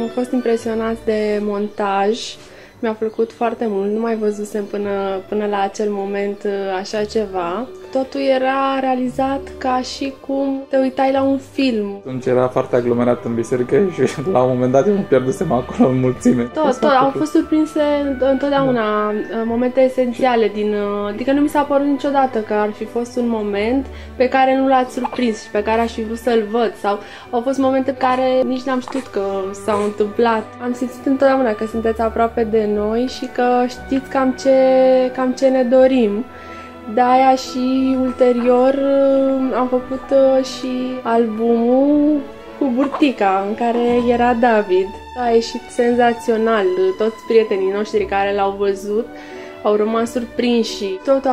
fost impresionați de montaj. Mi-a plăcut foarte mult, nu mai văzusem până la acel moment așa ceva. Totul era realizat ca și cum te uitai la un film. Atunci era foarte aglomerat în biserică și la un moment dat eu mă pierdusem acolo în mulțime. Au fost surprinse întotdeauna momente esențiale adică nu mi s-a părut niciodată că ar fi fost un moment pe care nu l-ați surprins și pe care aș fi vrut să-l văd, sau au fost momente pe care nici n-am știut că s-au întâmplat. Am simțit întotdeauna că sunteți aproape de noi și că știți cam ce ne dorim. De-aia și ulterior am făcut și albumul cu burtica în care era David. A ieșit senzațional, toți prietenii noștri care l-au văzut au rămas surprinși. Totul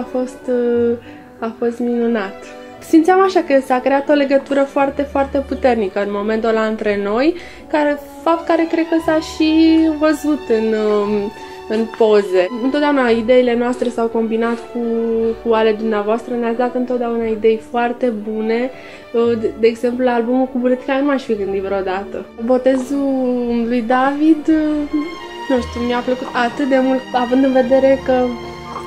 a fost minunat. Simțeam așa că s-a creat o legătură foarte, foarte puternică în momentul ăla între noi, fapt care cred că s-a și văzut în poze. Întotdeauna ideile noastre s-au combinat cu ale dumneavoastră, ne-ați dat întotdeauna idei foarte bune. De exemplu, la albumul cu burtica nu m-aș fi gândit vreodată. Botezul lui David, nu știu, mi-a plăcut atât de mult, având în vedere că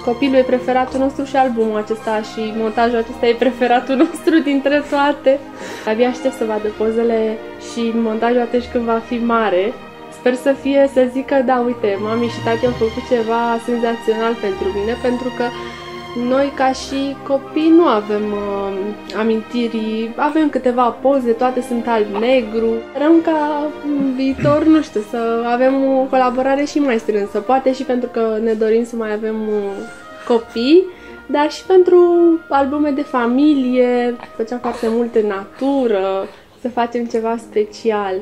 copilul e preferatul nostru și albumul acesta și montajul acesta e preferatul nostru dintre toate. Abia aștept să vadă pozele și montajul atunci când va fi mare. Sper să zică, da, uite, mami și tati au făcut ceva senzațional pentru mine, pentru că noi ca și copii nu avem amintiri, avem câteva poze, toate sunt alb-negru. Sperăm ca în viitor, nu știu, să avem o colaborare și mai strânsă, poate și pentru că ne dorim să mai avem copii, dar și pentru albume de familie, făceam foarte mult în natură, să facem ceva special.